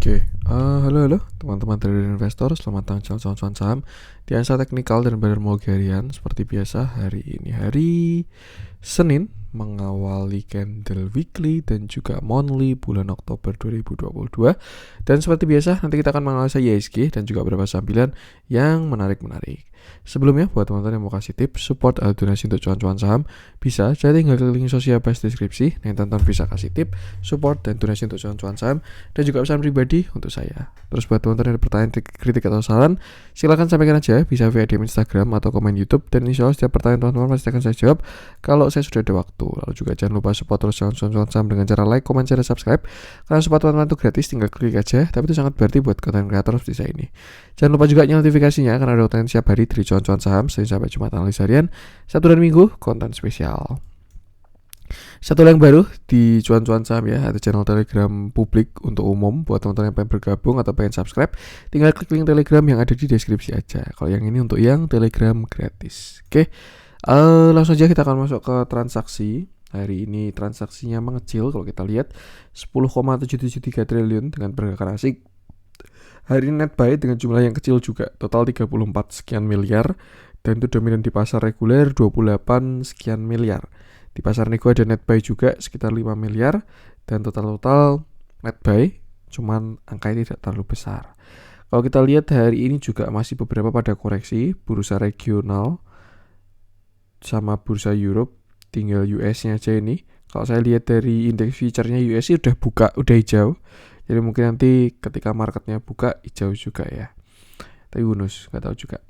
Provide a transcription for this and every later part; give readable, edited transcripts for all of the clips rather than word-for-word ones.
Halo teman-teman trader investor, selamat datang channel cuan saham di analisa teknikal dan beredar harian. Seperti biasa, hari ini hari Senin mengawali candle weekly dan juga monthly bulan Oktober 2022. Dan seperti biasa, nanti kita akan menganalisa IHSG dan juga beberapa sambilan yang menarik-menarik. Sebelumnya, buat teman-teman yang mau kasih tips, support atau donasi untuk cuan-cuan saham, bisa jadi tinggal klik link sosial base deskripsi. Yang teman-teman bisa kasih tip, support, dan donasi untuk cuan-cuan saham, dan juga pesan pribadi untuk saya. Terus buat teman-teman yang ada pertanyaan, kritik atau saran, silakan sampaikan aja, bisa via DM Instagram atau komen YouTube, dan insya Allah setiap pertanyaan teman-teman pasti akan saya jawab kalau saya sudah ada waktu. Lalu juga jangan lupa support terus cuan-cuan saham dengan cara like, komen, share, dan subscribe. Karena support teman-teman itu gratis, tinggal klik aja, tapi itu sangat berarti buat konten kreator seperti saya ini. Jangan lupa juga nyalakan notifikasinya karena ada konten setiap hari dari cuan-cuan saham, Senin sampai Jumat analis harian, Sabtu dan Minggu konten spesial. Satu yang baru di cuan-cuan saham ya, ada channel Telegram publik untuk umum buat teman-teman yang pengen bergabung atau pengen subscribe, tinggal klik link Telegram yang ada di deskripsi aja. Kalau yang ini untuk yang Telegram gratis. Langsung aja kita akan masuk ke transaksi. Hari ini transaksinya mengecil kalau kita lihat 10,773 triliun dengan pergerakan asing. Hari ini net buy dengan jumlah yang kecil juga, total 34 sekian miliar, dan itu dominan di pasar reguler 28 sekian miliar. Di pasar nego ada net buy juga sekitar 5 miliar, dan total net buy cuman angkanya tidak terlalu besar. Kalau kita lihat hari ini juga masih beberapa pada koreksi, bursa regional sama bursa Europe, tinggal US-nya aja ini. Kalau saya lihat dari indeks future-nya US sih udah buka, udah hijau. Jadi mungkin nanti ketika marketnya buka hijau juga ya. Tapi bonus, nggak tahu juga.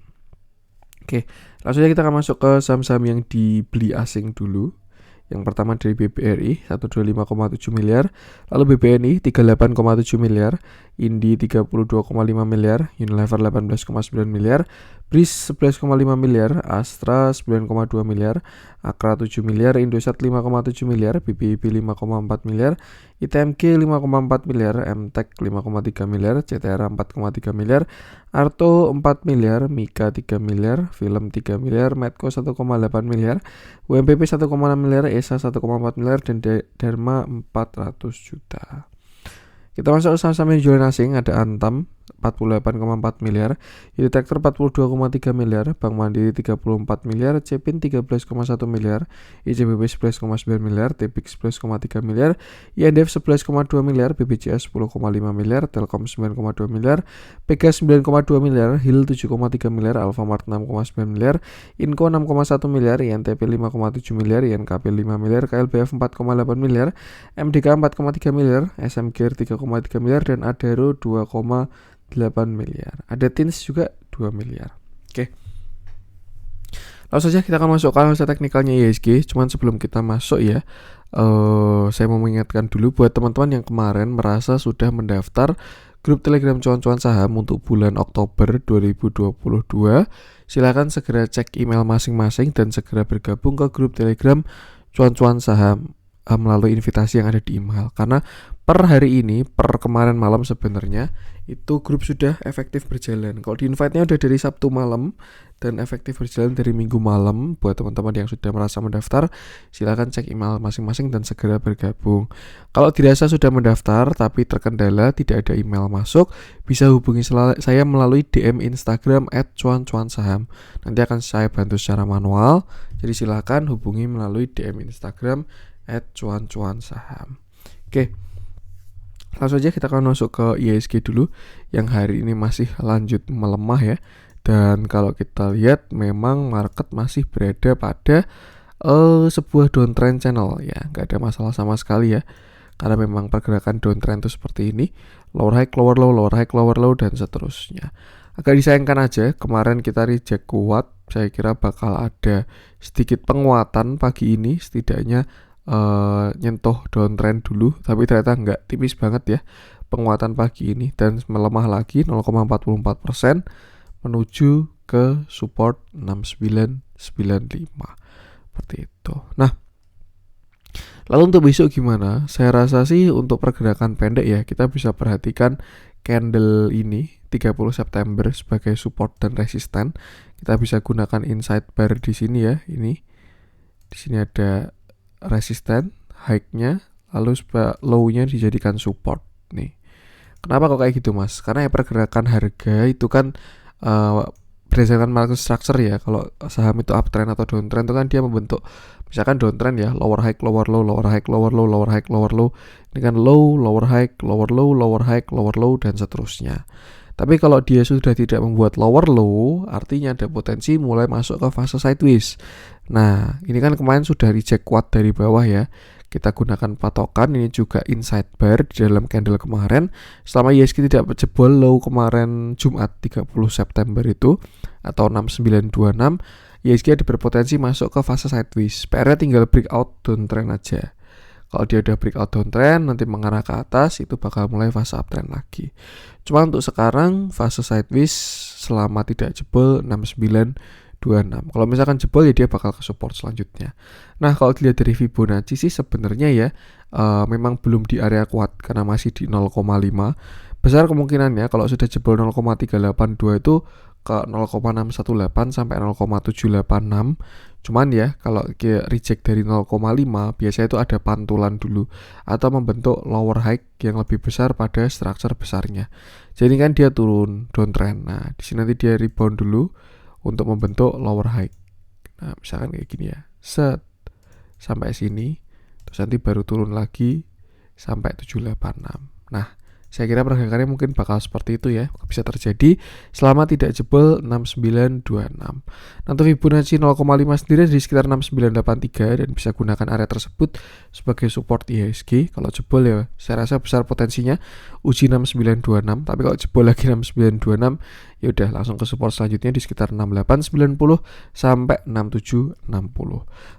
Langsung aja kita akan masuk ke saham-saham yang dibeli asing dulu. Yang pertama dari BBRI 125,7 miliar, lalu BBNI 38,7 miliar, Indi 32,5 miliar, Unilever 18,9 miliar, BRIS 11,5 miliar, Astra 9,2 miliar, Akra 7 miliar, Indosat 5,7 miliar, BBIB 5,4 miliar, ITMG 5,4 miliar, MTEK 5,3 miliar, CTR 4,3 miliar, Arto 4 miliar, Mika 3 miliar, Film 3 miliar, Medco 1,8 miliar, UMPP 1,6 miliar, ESA 1,4 miliar, dan Dharma 400 juta. Kita masuk ke saham-saham yang jualan asing, ada Antam 48,4 miliar, Unitractor 42,3 miliar, Bank Mandiri 34 miliar, Cepin 13,1 miliar, ICBP 11,9 miliar, Tepix 11,3 miliar, INDF 11,2 miliar, BBCA 10,5 miliar, Telkom 9,2 miliar, Pegas 9,2 miliar, HIL 7,3 miliar, Alfamart 6,9 miliar, Inco 6,1 miliar, INTP 5,7 miliar, INKP 5 miliar, KLBF 4,8 miliar, MDK 4,3 miliar, SMGR 3,3 miliar, dan Adaro 2,8 miliar. Ada Tins juga 2 miliar. Langsung saja kita akan masuk ke analisa teknikalnya IHSG. Cuman sebelum kita masuk ya, saya mau mengingatkan dulu buat teman-teman yang kemarin merasa sudah mendaftar grup Telegram cuan-cuan saham untuk bulan Oktober 2022. Silakan segera cek email masing-masing dan segera bergabung ke grup Telegram cuan-cuan saham melalui invitasi yang ada di email. Karena per hari ini, per kemarin malam sebenarnya itu grup sudah efektif berjalan. Kalau di invite-nya udah dari Sabtu malam dan efektif berjalan dari Minggu malam. Buat teman-teman yang sudah merasa mendaftar, silakan cek email masing-masing dan segera bergabung. Kalau dirasa sudah mendaftar tapi terkendala tidak ada email masuk, bisa hubungi saya melalui DM Instagram @cuan-cuan-saham. Nanti akan saya bantu secara manual. Jadi silakan hubungi melalui DM Instagram @cuan-cuan-saham. Langsung aja kita akan masuk ke IHSG dulu yang hari ini masih lanjut melemah ya. Dan kalau kita lihat memang market masih berada pada sebuah downtrend channel ya, nggak ada masalah sama sekali ya. Karena memang pergerakan downtrend itu seperti ini, lower high, lower low, lower high, lower low, dan seterusnya. Agak disayangkan aja kemarin kita reject kuat. Saya kira bakal ada sedikit penguatan pagi ini, setidaknya nyentuh downtrend dulu, tapi ternyata enggak, tipis banget ya penguatan pagi ini dan melemah lagi 0,44% menuju ke support 6995 seperti itu. Nah, lalu untuk besok gimana? Saya rasa sih untuk pergerakan pendek ya, kita bisa perhatikan candle ini 30 September sebagai support dan resisten. Kita bisa gunakan inside bar di sini ya, ini di sini ada resisten, high-nya, lalu low-nya dijadikan support nih. Kenapa kok kayak gitu Mas? Karena ya pergerakan harga itu kan berdasarkan market structure ya. Kalau saham itu uptrend atau downtrend itu kan dia membentuk, misalkan downtrend ya, lower high, lower low, lower high, lower low, lower high, lower low. Ini kan low, lower high, lower low, lower high, lower low, dan seterusnya. Tapi kalau dia sudah tidak membuat lower low, artinya ada potensi mulai masuk ke fase sideways. Nah, ini kan kemarin sudah reject kuat dari bawah ya. Kita gunakan patokan, ini juga inside bar di dalam candle kemarin. Selama IHSG tidak jebol low kemarin Jumat 30 September itu, atau 6926, IHSG ada berpotensi masuk ke fase sideways. PR-nya tinggal breakout downtrend aja. Kalau dia udah breakout downtrend, nanti mengarah ke atas, itu bakal mulai fase uptrend lagi. Cuma untuk sekarang, fase sideways selama tidak jebol 6926. Kalau misalkan jebol ya dia bakal ke support selanjutnya. Nah, kalau dilihat dari Fibonacci sih sebenarnya ya memang belum di area kuat karena masih di 0,5. Besar kemungkinannya kalau sudah jebol 0,382 itu ke 0,618 sampai 0,786. Cuman ya kalau reject dari 0,5 biasanya itu ada pantulan dulu atau membentuk lower high yang lebih besar pada structure besarnya. Jadi kan dia turun downtrend. Nah, di sini nanti dia rebound dulu untuk membentuk lower high. Nah, misalkan kayak gini ya. Set sampai sini, terus nanti baru turun lagi sampai 786. Nah, saya kira pergerakannya mungkin bakal seperti itu ya. Bisa terjadi selama tidak jebol 6926. Nanti Fibonacci 0,5 sendiri di sekitar 6983 dan bisa gunakan area tersebut sebagai support IHSG. Kalau jebol ya saya rasa besar potensinya uji 6926. Tapi kalau jebol lagi 6926 ya udah langsung ke support selanjutnya di sekitar 6890 sampai 6760.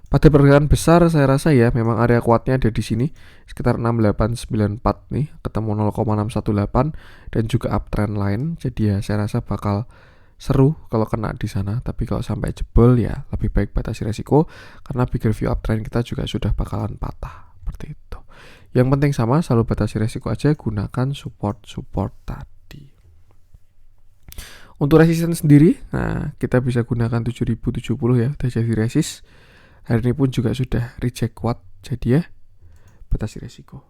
Pada pergerakan besar saya rasa ya memang area kuatnya ada di sini sekitar 6894 nih, ketemu 0,618 dan juga uptrend line. Jadi ya saya rasa bakal seru kalau kena di sana, tapi kalau sampai jebol ya lebih baik batasi resiko karena bigger view uptrend kita juga sudah bakalan patah seperti itu. Yang penting sama, selalu batasi resiko aja, gunakan support tadi. Untuk resisten sendiri, nah kita bisa gunakan 7070 ya, udah jadi resist. Hari ini pun juga sudah reject kuat, jadi ya batasi resiko.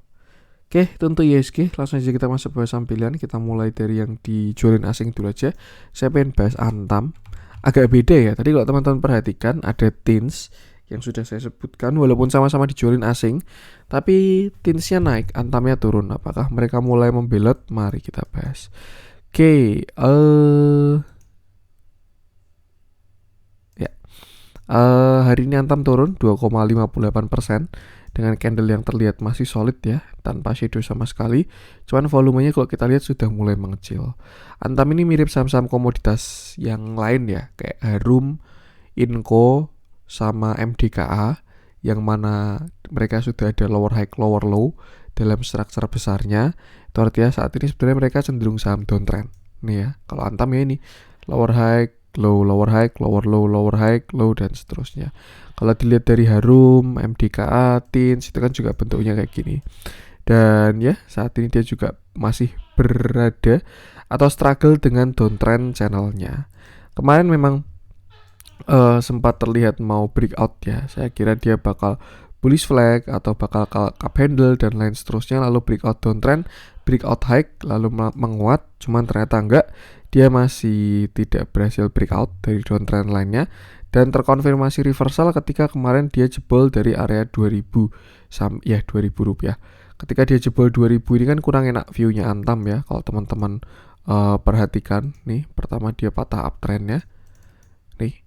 Oke, itu untuk IHSG. Langsung aja kita masuk ke saham pilihan. Kita mulai dari yang dijualin asing dulu aja. Saya pengen bahas Antam. Agak beda ya. Tadi kalau teman-teman perhatikan ada TINS yang sudah saya sebutkan, walaupun sama-sama dijualin asing, tapi TINS-nya naik, Antamnya turun. Apakah mereka mulai membelot? Mari kita bahas. Oke, hari ini Antam turun 2,58% dengan candle yang terlihat masih solid ya, tanpa shadow sama sekali. Cuman volumenya kalau kita lihat sudah mulai mengecil. Antam ini mirip saham-saham komoditas yang lain ya, kayak Harum, Inco, sama MDKA, yang mana mereka sudah ada lower high, lower low dalam struktur besarnya. Itu artinya saat ini sebenarnya mereka cenderung saham downtrend. Nih ya, kalau Antam ya ini lower high, low, lower high, lower low, lower high, low, dan seterusnya. Kalau dilihat dari Harum, MDKA, TINS itu kan juga bentuknya kayak gini. Dan ya saat ini dia juga masih berada atau struggle dengan downtrend channelnya. Kemarin memang sempat terlihat mau breakout ya. Saya kira dia bakal bullish flag atau bakal cup handle dan lain seterusnya, lalu breakout downtrend, breakout high, lalu menguat. Cuman ternyata enggak, dia masih tidak berhasil breakout dari downtrend lainnya dan terkonfirmasi reversal ketika kemarin dia jebol dari area 2000 ya 2000 rupiah. Ketika dia jebol 2000 ini kan kurang enak view-nya Antam ya. Kalau teman-teman perhatikan nih, pertama dia patah uptrendnya nih.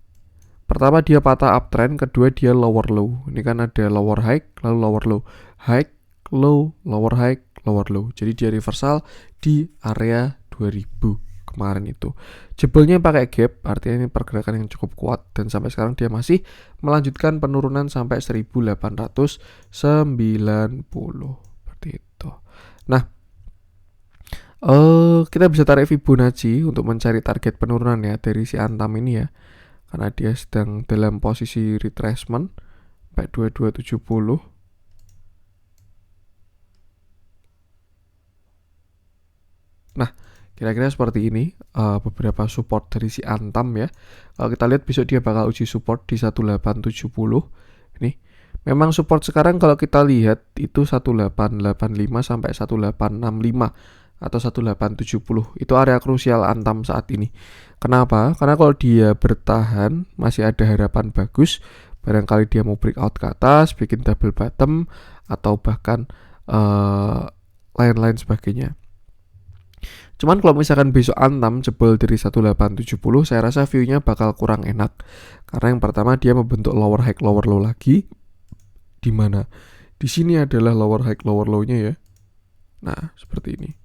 Pertama dia patah uptrend, kedua dia lower low. Ini kan ada lower high, lalu lower low, high, low, lower high, lower low. Jadi dia reversal di area 2000 kemarin itu. Jebolnya pakai gap, artinya ini pergerakan yang cukup kuat dan sampai sekarang dia masih melanjutkan penurunan sampai 1890 seperti itu. Nah, kita bisa tarik Fibonacci untuk mencari target penurunan ya dari si Antam ini ya. Karena dia sedang dalam posisi retracement sampai 2270. Nah, kira-kira seperti ini beberapa support dari si Antam ya. Kalau kita lihat besok dia bakal uji support di 1870. Ini memang support sekarang kalau kita lihat itu 1885 sampai 1865. atau 1870. Itu area krusial Antam saat ini. Kenapa? Karena kalau dia bertahan masih ada harapan bagus. Barangkali dia mau breakout ke atas, bikin double bottom atau bahkan lain-lain sebagainya. Cuman kalau misalkan besok Antam jebol dari 1870, saya rasa view-nya bakal kurang enak. Karena yang pertama dia membentuk lower high lower low lagi. Di mana di sini adalah lower high lower low-nya ya. Nah, seperti ini.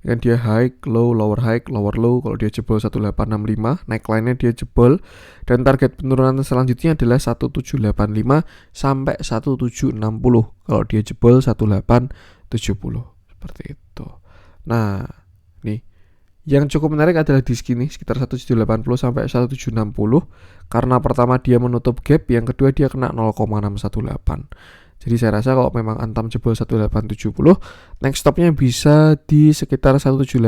Kan dia high, low, lower high, lower low. Kalau dia jebol 1865, neckline-nya dia jebol. Dan target penurunan selanjutnya adalah 1785 sampai 1760. Kalau dia jebol 1870. Seperti itu. Nah, nih. Yang cukup menarik adalah di sini sekitar 1780 sampai 1760. Karena pertama dia menutup gap, yang kedua dia kena 0,618. Jadi saya rasa kalau memang Antam jebol 1870, next stopnya bisa di sekitar 1785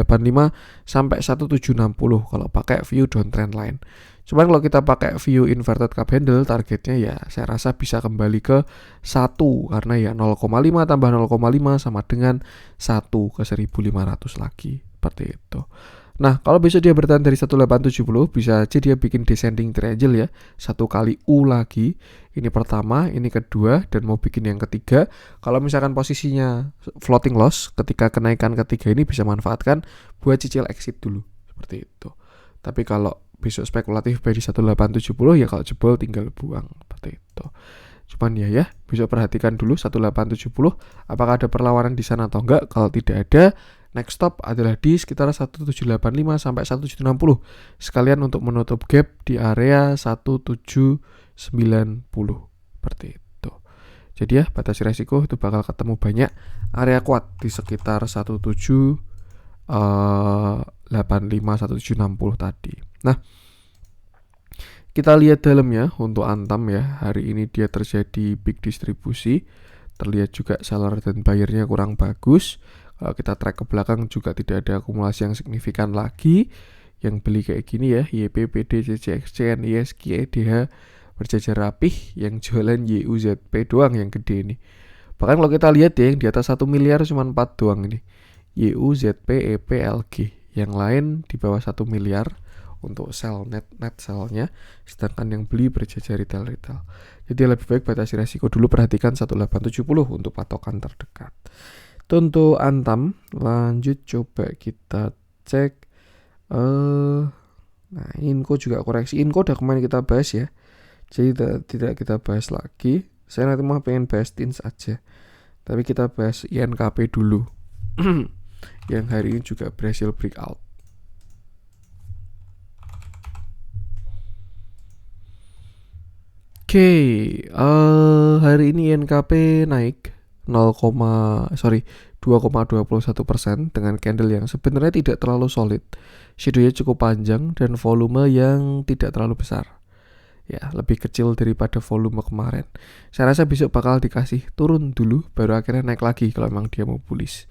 sampai 1760 kalau pakai view downtrend line. Cuman kalau kita pakai view inverted cup handle, targetnya ya saya rasa bisa kembali ke 1 karena ya 0,5 tambah 0,5 sama dengan 1 ke 1500 lagi. Seperti itu. Nah, kalau besok dia bertahan dari 1870, bisa aja dia bikin descending triangle ya. Satu kali U lagi. Ini pertama, ini kedua, dan mau bikin yang ketiga. Kalau misalkan posisinya floating loss, ketika kenaikan ketiga ini bisa manfaatkan buat cicil exit dulu. Seperti itu. Tapi kalau besok spekulatif buy di 1870, ya kalau jebol tinggal buang. Seperti itu. Cuman ya, besok perhatikan dulu 1870, apakah ada perlawanan di sana atau enggak. Kalau tidak ada, next stop adalah di sekitar 1785 sampai 1760. Sekalian untuk menutup gap di area 1790. Seperti itu. Jadi ya, batasi resiko itu bakal ketemu banyak area kuat di sekitar 1785 1760 tadi. Nah, kita lihat dalamnya untuk Antam ya. Hari ini dia terjadi big distribusi. Terlihat juga seller dan buyernya kurang bagus. Kalau kita track ke belakang juga tidak ada akumulasi yang signifikan lagi. Yang beli kayak gini ya, YP, PD, CCXC, ISG, EDH berjajar rapih. Yang jualan YUZP doang yang gede ini. Bahkan kalau kita lihat ya, yang di atas 1 miliar cuma 4 doang ini. YUZP, EP, LG. Yang lain di bawah 1 miliar untuk sell net sell-nya, sedangkan yang beli berjajar retail. Jadi lebih baik batasi resiko dulu, perhatikan 1870 untuk patokan terdekat. Itu untuk Antam. Lanjut coba kita cek nah, Inco juga koreksi. Inco udah kemarin kita bahas ya, jadi tidak kita bahas lagi. Saya nanti mau pengen bahas TINS aja, tapi kita bahas INKP dulu yang hari ini juga berhasil breakout. Hari ini INKP naik 2,21% dengan candle yang sebenarnya tidak terlalu solid. Shadow-nya cukup panjang dan volume yang tidak terlalu besar. Ya, lebih kecil daripada volume kemarin. Saya rasa besok bakal dikasih turun dulu, baru akhirnya naik lagi kalau memang dia mau bullish.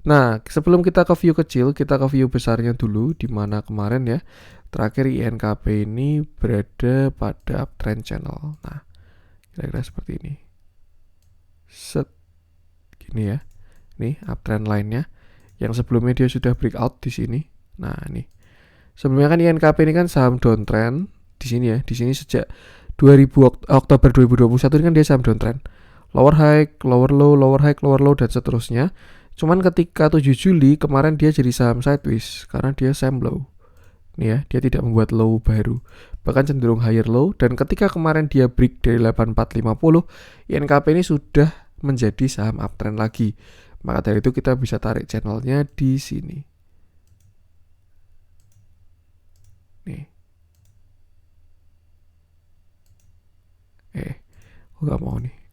Nah, sebelum kita ke view kecil, kita ke view besarnya dulu, di mana kemarin ya, terakhir INKP ini berada pada uptrend channel. Nah, kira-kira seperti ini. Set. Gini ya. Nih, uptrend line-nya. Yang sebelumnya dia sudah breakout di sini. Nah, nih. Sebelumnya kan INKP ini kan saham downtrend di sini ya. Di sini sejak Oktober 2021 ini kan dia saham downtrend. Lower high, lower low, lower high, lower low, dan seterusnya. Cuman ketika 7 Juli kemarin dia jadi saham sideways karena dia same low. Nih ya, dia tidak membuat low baru, bahkan cenderung higher low. Dan ketika kemarin dia break dari 8450, INKP ini sudah menjadi saham uptrend lagi. Maka dari itu kita bisa tarik channelnya di sini. Nih. Gak mau nih.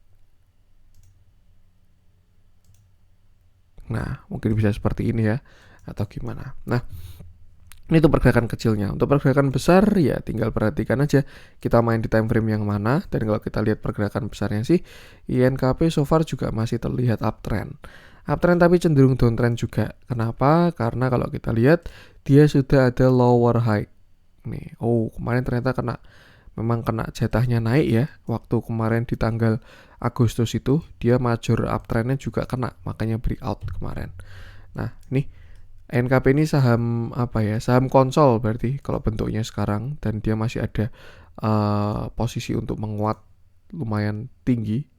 Nah, mungkin bisa seperti ini ya, atau gimana. Nah, ini untuk pergerakan kecilnya. Untuk pergerakan besar ya tinggal perhatikan aja kita main di time frame yang mana. Dan kalau kita lihat pergerakan besarnya sih, INKP so far juga masih terlihat uptrend. Uptrend tapi cenderung downtrend juga. Kenapa? Karena kalau kita lihat dia sudah ada lower high. Nih, kemarin ternyata memang kena jatahnya naik ya. Waktu kemarin di tanggal Agustus itu dia major uptrendnya juga kena, makanya breakout kemarin. Nah, nih NKP ini saham apa ya? Saham konsol berarti kalau bentuknya sekarang, dan dia masih ada posisi untuk menguat lumayan tinggi.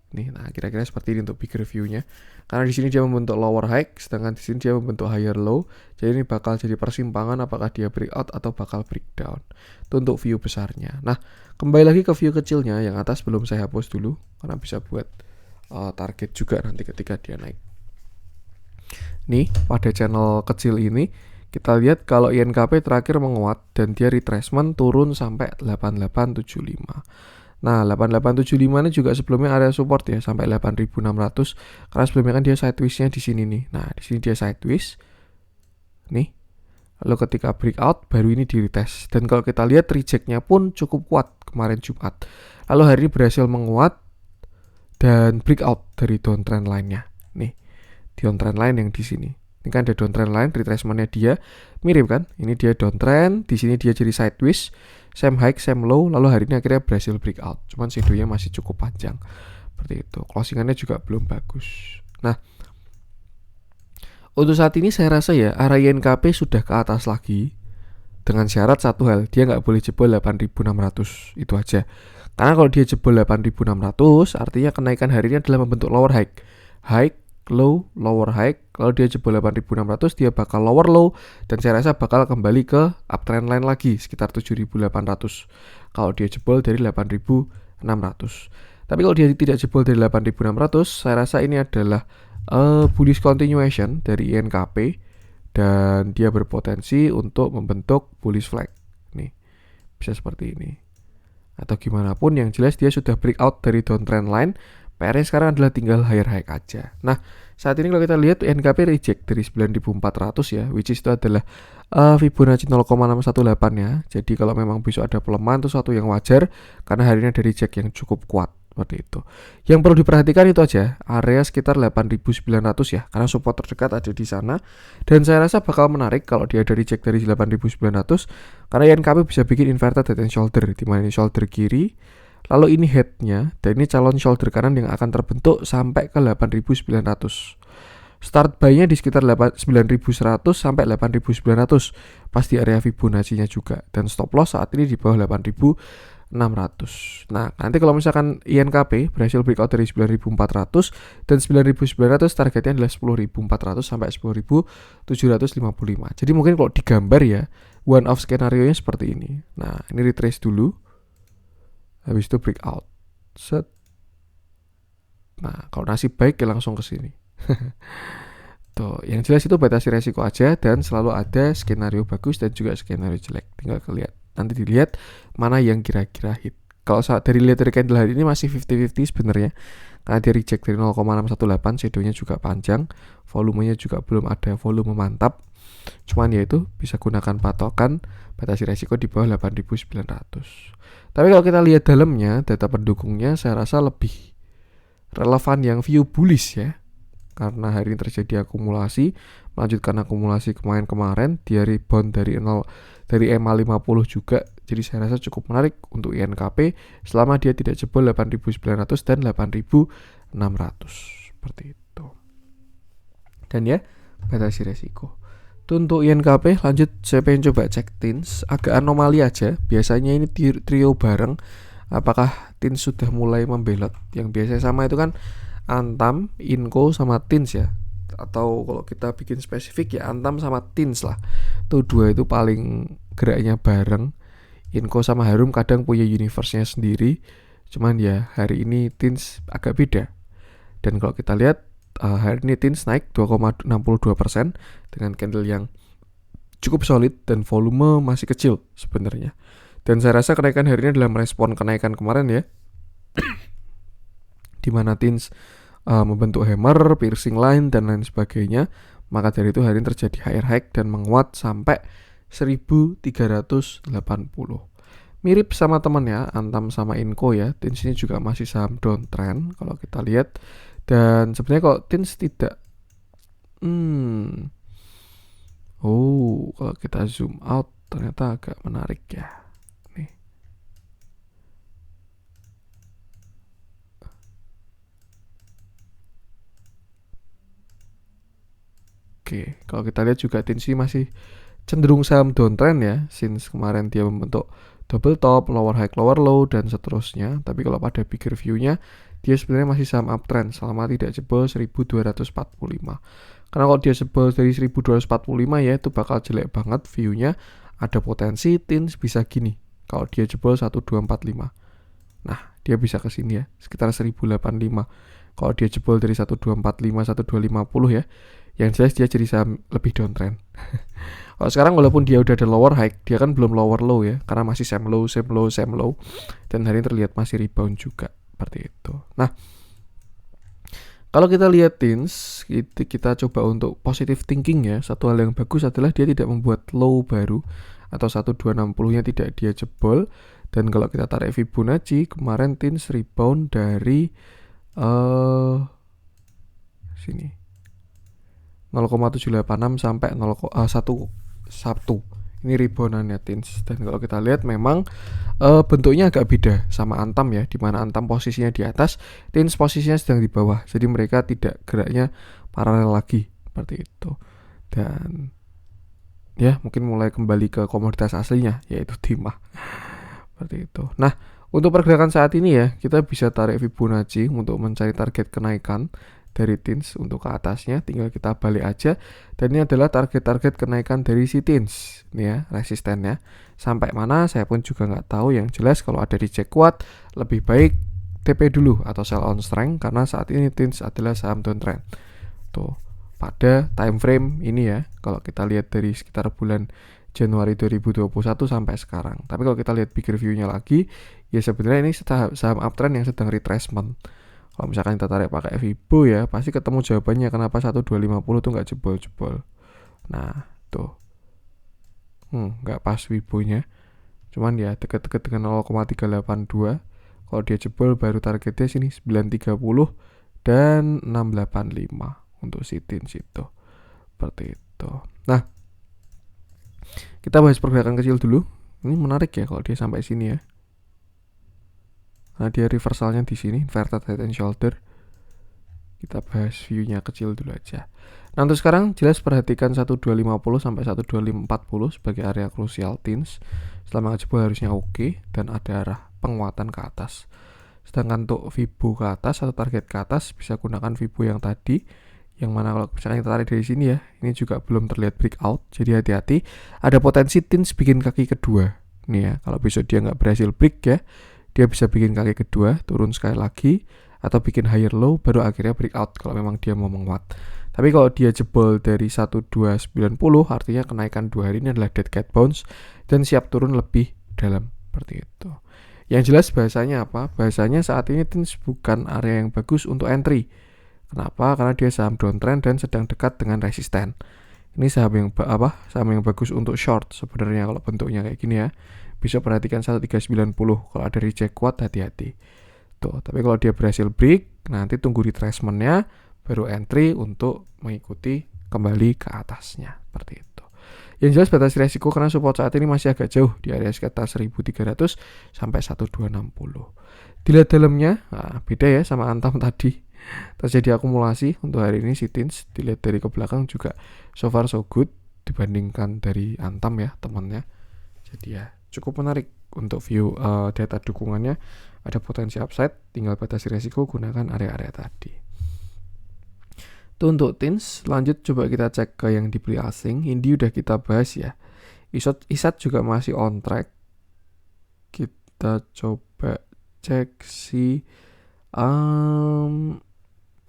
Nih, nah kira-kira seperti ini untuk big review-nya. Karena di sini dia membentuk lower high, sedangkan di sini dia membentuk higher low. Jadi ini bakal jadi persimpangan apakah dia breakout atau bakal breakdown. Itu untuk view besarnya. Nah, kembali lagi ke view kecilnya yang atas belum saya hapus dulu karena bisa buat target juga nanti ketika dia naik. Nih, pada channel kecil ini kita lihat kalau INKP terakhir menguat dan dia retracement turun sampai 8875. Nah, 8875 ini juga sebelumnya area support ya sampai 8600 karena sebelumnya kan dia sideways-nya di sini nih. Nah, di sini dia sideways. Nih. Lalu ketika breakout baru ini di retest. Dan kalau kita lihat reject-nya pun cukup kuat kemarin Jumat. Lalu hari ini berhasil menguat dan breakout dari downtrend line-nya. Nih, downtrend line yang di sini. Ini kan ada downtrend line, retracement-nya dia mirip kan? Ini dia downtrend, di sini dia jadi sideways, same high, same low, lalu hari ini akhirnya berhasil breakout. Cuman shadownya masih cukup panjang. Seperti itu. Closingannya juga belum bagus. Nah, untuk saat ini saya rasa ya arah INKP sudah ke atas lagi. Dengan syarat satu hal, dia nggak boleh jebol 8600. Itu aja. Karena kalau dia jebol 8600, artinya kenaikan hari ini adalah membentuk lower high. High, low, lower high. Kalau dia jebol 8600, dia bakal lower low, dan saya rasa bakal kembali ke uptrend line lagi sekitar 7800 kalau dia jebol dari 8600. Tapi kalau dia tidak jebol dari 8600, saya rasa ini adalah bullish continuation dari INKP dan dia berpotensi untuk membentuk bullish flag. Nih, bisa seperti ini. Atau gimana pun yang jelas dia sudah breakout dari downtrend line. PR-nya sekarang adalah tinggal higher high aja. Nah, saat ini kalau kita lihat NKP reject dari 9400 ya, which is itu adalah Fibonacci 0,618 ya. Jadi kalau memang besok ada pelemahan itu suatu yang wajar karena hari ini ada reject yang cukup kuat seperti itu. Yang perlu diperhatikan itu aja, area sekitar 8900 ya, karena support terdekat ada di sana. Dan saya rasa bakal menarik kalau dia ada reject dari 8900 karena INKP bisa bikin inverted head and shoulder, di mana ini shoulder kiri, lalu ini headnya, dan ini calon shoulder kanan yang akan terbentuk sampai ke 8900. Start buy-nya di sekitar 9100 sampai 8900 pas di area Fibonacci-nya juga, dan stop loss saat ini di bawah 8600. Nah, nanti kalau misalkan INKP berhasil breakout dari 9400 dan 9900, targetnya adalah 10400 sampai 10755. Jadi mungkin kalau digambar ya, one off skenario-nya seperti ini. Nah, ini retrace dulu. Habis itu breakout. Set. Nah, kalau nasib baik ya langsung ke sini. Tuh, yang jelas itu batasi resiko aja dan selalu ada skenario bagus dan juga skenario jelek. Tinggal lihat. Nanti dilihat mana yang kira-kira hit. Kalau dari lihat dari candle hari ini masih 50-50 sebenarnya. Karena dia reject dari 0,618, shadownya juga panjang, volumenya juga belum ada volume mantap. Cuman ya itu bisa gunakan patokan batasi resiko di bawah 8900. Tapi kalau kita lihat dalamnya, data pendukungnya saya rasa lebih relevan yang view bullish ya. Karena hari ini terjadi akumulasi, melanjutkan akumulasi kemarin dia rebound dari EMA 50 juga. Jadi saya rasa cukup menarik untuk INKP selama dia tidak jebol 8900 dan 8600 seperti itu. Dan ya, batasi resiko. Untuk INKP lanjut, saya pengen coba cek TINS. Agak anomali aja, biasanya ini trio bareng. Apakah TINS sudah mulai membelot? Yang biasa sama itu kan Antam, Inco, sama TINS ya. Atau kalau kita bikin spesifik ya Antam sama TINS lah. Tuh dua itu paling geraknya bareng. Inco sama Harum kadang punya universe-nya sendiri. Cuman ya hari ini TINS agak beda. Dan kalau kita lihat hari ini TINS naik 2,62% dengan candle yang cukup solid dan volume masih kecil sebenarnya. Dan saya rasa kenaikan hari ini adalah merespon kenaikan kemarin ya. Di mana TINS membentuk hammer, piercing line dan lain sebagainya. Maka dari itu hari ini terjadi higher high dan menguat sampai 1380. Mirip sama temannya Antam sama Inco ya. TINS ini juga masih saham downtrend kalau kita lihat. Dan sebenarnya kalau TINS tidak kalau kita zoom out ternyata agak menarik ya. Nih. oke. Kalau kita lihat juga TINS ini masih cenderung saham downtrend ya, since kemarin dia membentuk double top, lower high, lower low, dan seterusnya. Tapi kalau pada bigger view-nya, dia sebenarnya masih saham uptrend selama tidak jebol 1245. Karena kalau dia jebol dari 1245 ya, itu bakal jelek banget view-nya. Ada potensi TINS bisa gini kalau dia jebol 1245. Nah, dia bisa ke sini ya, sekitar 1085. Kalau dia jebol dari 1245, 1250 ya, yang jelas dia jadi saham lebih downtrend. Kalau sekarang walaupun dia udah ada lower high, dia kan belum lower low ya, karena masih same low, same low, same low. Dan hari ini terlihat masih rebound juga, seperti itu. Nah, kalau kita lihat TINS, kita coba untuk positive thinking ya. Satu hal yang bagus adalah dia tidak membuat low baru, atau 1260-nya tidak dia jebol. Dan kalau kita tarik Fibonacci, kemarin TINS rebound dari sini 0,786 sampai 1. Ini reboundannya TINS. Dan kalau kita lihat memang bentuknya agak beda sama Antam ya, dimana Antam posisinya di atas, TINS posisinya sedang di bawah. Jadi mereka tidak geraknya paralel lagi seperti itu. Dan ya mungkin mulai kembali ke komoditas aslinya, yaitu timah. Seperti itu. Nah, untuk pergerakan saat ini ya, kita bisa tarik Fibonacci untuk mencari target kenaikan dari TINS untuk ke atasnya. Tinggal kita balik aja. Dan ini adalah target-target kenaikan dari si TINS. Ini ya, resistennya. Sampai mana saya pun juga nggak tahu. Yang jelas kalau ada dicek kuat, lebih baik TP dulu atau sell on strength. Karena saat ini TINS adalah saham downtrend. Tuh, pada time frame ini ya, kalau kita lihat dari sekitar bulan Januari 2021 sampai sekarang. Tapi kalau kita lihat bigger view-nya lagi, ya sebenarnya ini saham uptrend yang sedang retracement. Kalau misalkan kita tarik pakai Fibo ya, pasti ketemu jawabannya kenapa 1250 tuh nggak jebol-jebol. Nah, tuh. Nggak pas Fibo-nya. Cuman ya deket-deket dengan 0,382. Kalau dia jebol baru targetnya sini 930 dan 685 untuk si TINS itu. Seperti itu. Nah, kita bahas pergerakan kecil dulu. Ini menarik ya kalau dia sampai sini ya. Nah, dia reversalnya di sini, inverted head and shoulder. Kita bahas view-nya kecil dulu aja. Nah, untuk sekarang jelas perhatikan 1250 sampai 1240 sebagai area krusial TINS. Setelah jebol harusnya oke dan ada arah penguatan ke atas. Sedangkan untuk Fibo ke atas atau target ke atas bisa gunakan Fibo yang tadi. Yang mana kalau misalnya kita tarik dari sini ya, ini juga belum terlihat breakout. Jadi hati-hati, ada potensi TINS bikin kaki kedua. Nih ya, kalau besok dia nggak berhasil break ya, dia bisa bikin kaki kedua, turun sekali lagi, atau bikin higher low, baru akhirnya breakout kalau memang dia mau menguat. Tapi kalau dia jebol dari 1290, artinya kenaikan 2 hari ini adalah dead cat bounce, dan siap turun lebih dalam, seperti itu. Yang jelas bahasanya apa? Bahasanya saat ini TINS bukan area yang bagus untuk entry. Kenapa? Karena dia saham downtrend dan sedang dekat dengan resisten. Ini saham yang bagus untuk short sebenarnya kalau bentuknya kayak gini ya. Bisa perhatikan 1390. Kalau ada reject kuat hati-hati. Tuh, tapi kalau dia berhasil break, nanti tunggu retracement-nya baru entry untuk mengikuti kembali ke atasnya. Seperti itu. Yang jelas batas risiko karena support saat ini masih agak jauh di area sekitar 1300 sampai 1260. Dilihat dalamnya, beda ya sama Antam tadi. Terjadi akumulasi untuk hari ini si TINS. Dilihat dari ke belakang juga so far so good dibandingkan dari Antam ya temannya. Jadi ya cukup menarik untuk view data dukungannya. Ada potensi upside, tinggal batasi resiko, gunakan area-area tadi. Itu untuk TINS. Lanjut coba kita cek ke yang dibeli asing. Ini udah kita bahas ya. ISAT juga masih on track. Kita coba cek si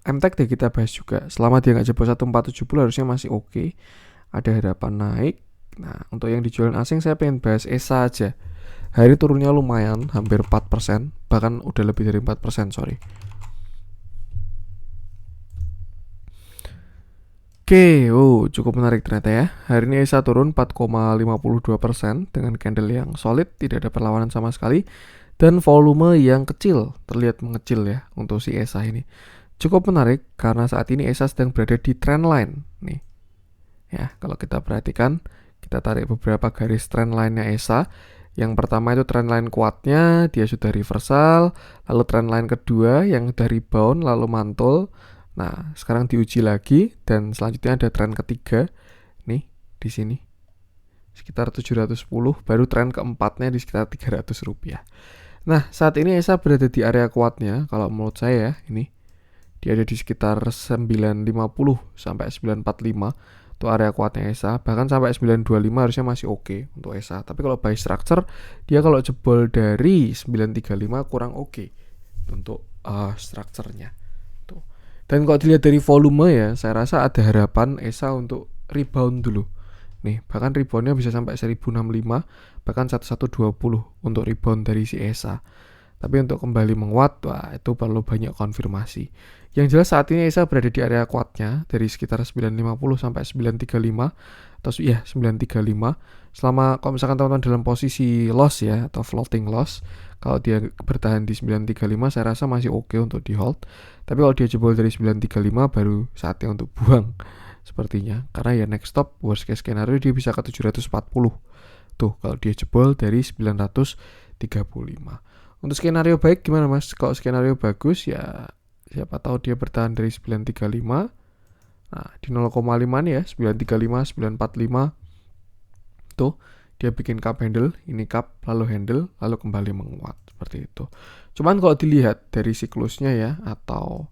MTEK deh kita bahas juga. Selama dia nggak jebol 1470 harusnya masih oke. Ada harapan naik. Nah, untuk yang dijualan asing saya pengen bahas ESA aja. Hari turunnya lumayan, hampir 4%. Bahkan udah lebih dari 4%, sorry. Oke, cukup menarik ternyata ya. Hari ini ESA turun 4,52% dengan candle yang solid, tidak ada perlawanan sama sekali. Dan volume yang kecil, terlihat mengecil ya untuk si ESA ini. Cukup menarik karena saat ini ESA sedang berada di trendline nih. Ya, kalau kita perhatikan, kita tarik beberapa garis trendline-nya ESA. Yang pertama itu trendline kuatnya, dia sudah reversal. Lalu trendline kedua yang sudah rebound, lalu mantul. Nah, sekarang diuji lagi dan selanjutnya ada tren ketiga nih di sini sekitar 710, baru tren keempatnya di sekitar 300 rupiah. Nah, saat ini ESA berada di area kuatnya kalau menurut saya ini. Dia ada di sekitar 950 sampai 945 itu area kuatnya ESA, bahkan sampai 925 harusnya masih oke untuk ESA. Tapi kalau buy structure dia kalau jebol dari 935 kurang oke untuk structure-nya tuh. Dan kalau dilihat dari volume ya, saya rasa ada harapan ESA untuk rebound dulu. Nih, bahkan reboundnya bisa sampai 1065, bahkan 1120 untuk rebound dari si ESA. Tapi untuk kembali menguat, wah itu perlu banyak konfirmasi. Yang jelas saat ini ESA berada di area kuatnya dari sekitar 950 sampai 935 atau ya 935. Selama kalau misalkan teman-teman dalam posisi loss ya atau floating loss, kalau dia bertahan di 935 saya rasa masih oke untuk di hold. Tapi kalau dia jebol dari 935 baru saatnya untuk buang sepertinya. Karena ya next stop worst case scenario dia bisa ke 740. Tuh kalau dia jebol dari 935. Untuk skenario baik gimana mas? Kalau skenario bagus ya siapa tahu dia bertahan dari 935. Nah di 0,5 nih ya 935, 945. Tuh dia bikin cup handle, ini cup lalu handle lalu kembali menguat seperti itu. Cuman kalau dilihat dari siklusnya ya atau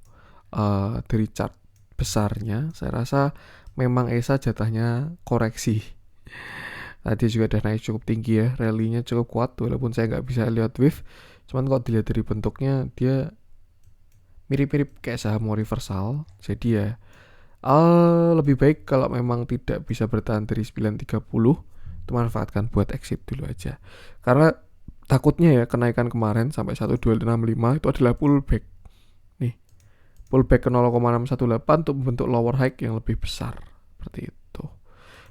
dari chart besarnya, saya rasa memang ESA jatahnya koreksi. Tadi juga udah naik cukup tinggi ya, rally-nya cukup kuat walaupun saya nggak bisa lihat wave. Cuman kalau dilihat dari bentuknya dia mirip-mirip kayak saham mau reversal. Jadi ya lebih baik kalau memang tidak bisa bertahan dari 930 itu manfaatkan buat exit dulu aja. Karena takutnya ya kenaikan kemarin sampai 1265 itu adalah pullback. Nih, pullback ke 0,618 untuk membentuk lower high yang lebih besar. Seperti itu.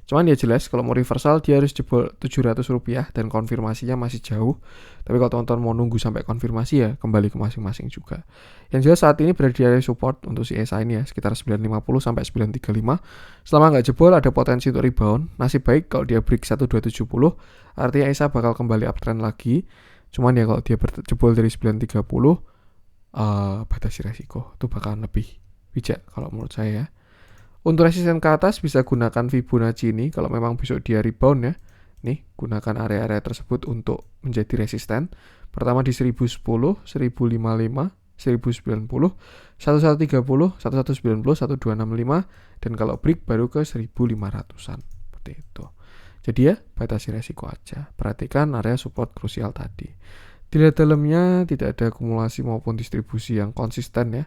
Cuman ya jelas kalau mau reversal dia harus jebol 700 rupiah dan konfirmasinya masih jauh. Tapi kalau teman-teman mau nunggu sampai konfirmasi ya kembali ke masing-masing juga. Yang jelas saat ini berada di area support untuk si ESA ini ya sekitar 950 sampai 935. Selama nggak jebol ada potensi untuk rebound. Nasib baik kalau dia break 1270 artinya ESA bakal kembali uptrend lagi. Cuman ya kalau dia jebol dari 930 batasi resiko itu bakalan lebih bijak kalau menurut saya ya. Untuk resisten ke atas bisa gunakan Fibonacci ini kalau memang besok dia rebound ya. Nih, gunakan area-area tersebut untuk menjadi resisten. Pertama di 1010, 1055, 1090, 1130, 1190, 1265 dan kalau break baru ke 1500-an. Seperti itu. Jadi ya, batasi resiko aja. Perhatikan area support krusial tadi. Dilihat dalamnya tidak ada akumulasi maupun distribusi yang konsisten ya.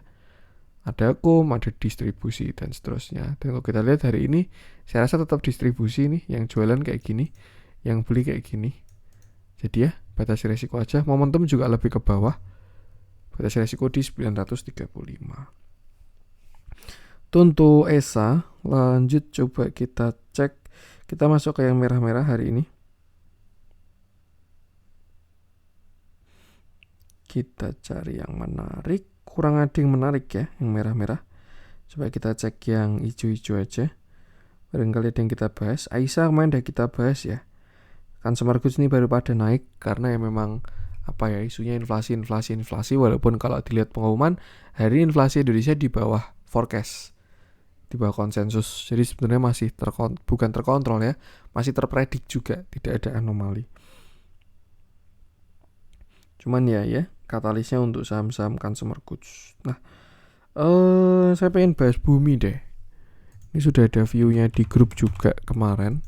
Ada akum, ada distribusi dan seterusnya. Dan kalau kita lihat hari ini saya rasa tetap distribusi nih, yang jualan kayak gini, yang beli kayak gini. Jadi ya batasi resiko aja. Momentum juga lebih ke bawah, batasi resiko di 935. Untuk ESA lanjut coba kita cek. Kita masuk ke yang merah-merah hari ini. Kita cari yang menarik. Kurang ada yang menarik ya, yang merah-merah. Coba kita cek yang hijau-hijau aja. Barangkali ada yang kita bahas. Aisyah kemarin udah kita bahas ya. Consumer goods ini baru pada naik karena ya memang apa ya isunya inflasi walaupun kalau dilihat pengumuman hari ini inflasi Indonesia di bawah forecast, di bawah konsensus. Jadi sebenarnya masih bukan terkontrol ya, masih terpredik juga, tidak ada anomali. Cuman ya katalisnya untuk saham-saham consumer goods. Nah, saya pengen bahas Bumi deh. Ini sudah ada view-nya di grup juga kemarin.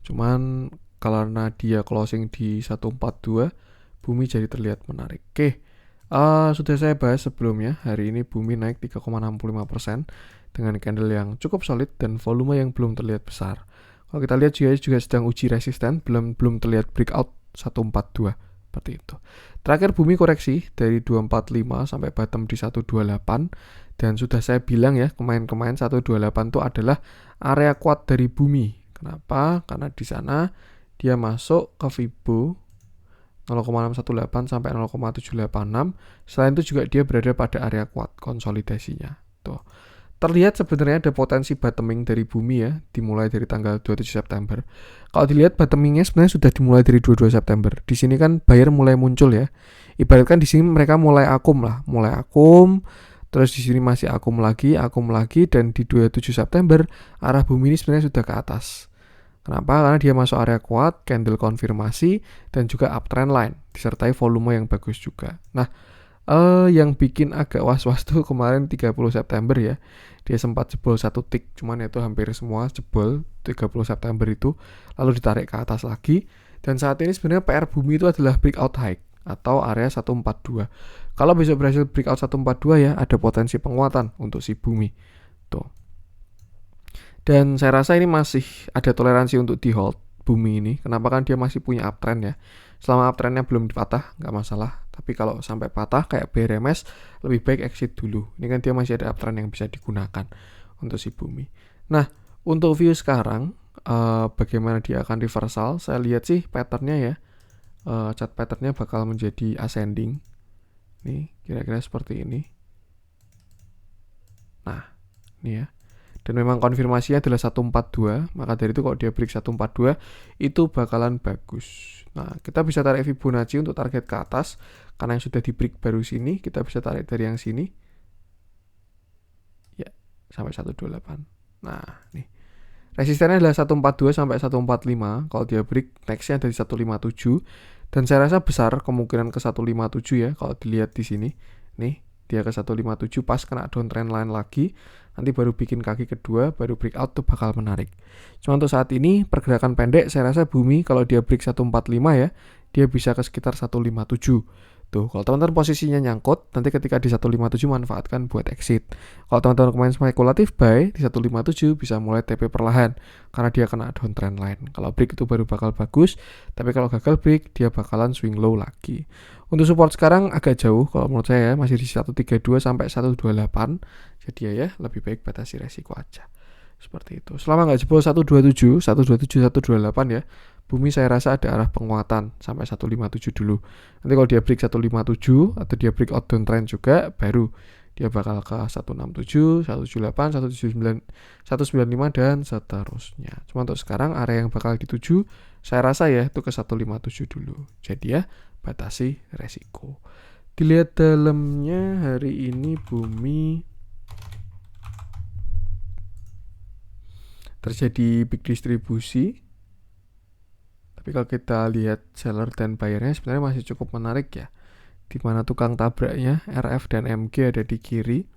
Cuman karena dia closing di 142, Bumi jadi terlihat menarik. Oke, sudah saya bahas sebelumnya. Hari ini Bumi naik 3,65% dengan candle yang cukup solid dan volume yang belum terlihat besar. Kalau kita lihat juga sedang uji resisten, belum terlihat breakout 142. Seperti itu. Terakhir Bumi koreksi dari 245 sampai bottom di 128 dan sudah saya bilang ya kemarin 128 itu adalah area kuat dari Bumi. Kenapa? Karena di sana dia masuk ke Fibo 0,618 sampai 0,786. Selain itu juga dia berada pada area kuat konsolidasinya. Tuh. Terlihat sebenarnya ada potensi bottoming dari Bumi ya, dimulai dari tanggal 27 September. Kalau dilihat bottomingnya sebenarnya sudah dimulai dari 22 September. Di sini kan buyer mulai muncul ya. Ibaratkan di sini mereka mulai akum, Terus di sini masih akum lagi, dan di 27 September arah bumi ini sebenarnya sudah ke atas. Kenapa? Karena dia masuk area kuat, candle konfirmasi, dan juga uptrend line, disertai volume yang bagus juga. Nah, yang bikin agak was-was tuh kemarin 30 September ya. Dia sempat jebol satu tick, cuman itu hampir semua jebol 30 September itu, lalu ditarik ke atas lagi. Dan saat ini sebenarnya PR bumi itu adalah breakout high atau area 142. Kalau besok berhasil breakout 142 ya, ada potensi penguatan untuk si bumi. Tuh. Dan saya rasa ini masih ada toleransi untuk di hold bumi ini. Kenapa? Kan dia masih punya uptrend ya. Selama uptrendnya belum dipatah, nggak masalah. Tapi kalau sampai patah kayak BRMS, lebih baik exit dulu. Ini kan dia masih ada uptrend yang bisa digunakan untuk si bumi. Nah, untuk view sekarang, bagaimana dia akan reversal? Saya lihat sih patternnya ya. Chart patternnya bakal menjadi ascending. Nih, kira-kira seperti ini. Nah, ini ya. Dan memang konfirmasinya adalah 142, maka dari itu kalau dia break 142 itu bakalan bagus. Nah, kita bisa tarik Fibonacci untuk target ke atas, karena yang sudah di break baru sini, kita bisa tarik dari yang sini. Ya, sampai 128. Nah, nih. Resistennya adalah 142 sampai 145, kalau dia break nextnya dari 157, dan saya rasa besar kemungkinan ke 157 ya, kalau dilihat di sini. Nih, dia ke 157 pas kena downtrend line lagi, nanti baru bikin kaki kedua, baru breakout tuh bakal menarik. Cuma untuk saat ini pergerakan pendek saya rasa bumi kalau dia break 145 ya, dia bisa ke sekitar 157. Tuh, kalau teman-teman posisinya nyangkut, nanti ketika di 157 manfaatkan buat exit. Kalau teman-teman kemarin spekulatif buy di 157 bisa mulai TP perlahan karena dia kena downtrend line. Kalau break itu baru bakal bagus, tapi kalau gagal break dia bakalan swing low lagi. Untuk support sekarang agak jauh kalau menurut saya masih di 132 sampai 128. Jadi ya lebih baik batasi resiko aja. Seperti itu. Selama nggak jebol 127, 128 ya. Bumi saya rasa ada arah penguatan sampai 157 dulu. Nanti kalau dia break 157 atau dia break out downtrend juga, baru dia bakal ke 167, 178, 179, 195 dan seterusnya. Cuma untuk sekarang area yang bakal dituju saya rasa ya itu ke 157 dulu. Jadi ya batasi resiko. Dilihat dalamnya hari ini bumi terjadi big distribusi. Tapi kalau kita lihat seller dan buyernya sebenarnya masih cukup menarik ya. Di mana tukang tabraknya RF dan MG ada di kiri.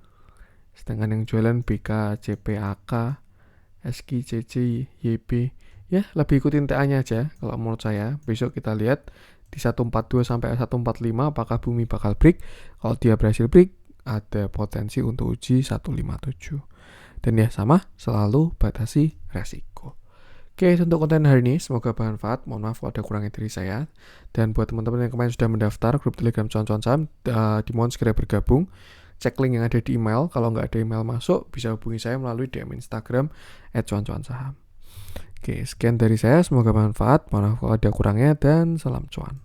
Sedangkan yang jualan BK, CPAK, SKI, CC, YB. Ya lebih ikutin TA-nya aja kalau menurut saya. Besok kita lihat di 142 sampai 145 apakah bumi bakal break. Kalau dia berhasil break ada potensi untuk uji 157. Dan ya sama, selalu batasi resiko. Oke, untuk konten hari ini semoga bermanfaat. Mohon maaf kalau ada kurangnya dari saya. Dan buat teman-teman yang kemarin sudah mendaftar grup Telegram Cuan-Cuan Saham, dimohon segera bergabung. Cek link yang ada di email. Kalau nggak ada email masuk, bisa hubungi saya melalui DM Instagram @cuan-cuan-saham. Oke, sekian dari saya. Semoga bermanfaat. Mohon maaf kalau ada kurangnya dan salam cuan.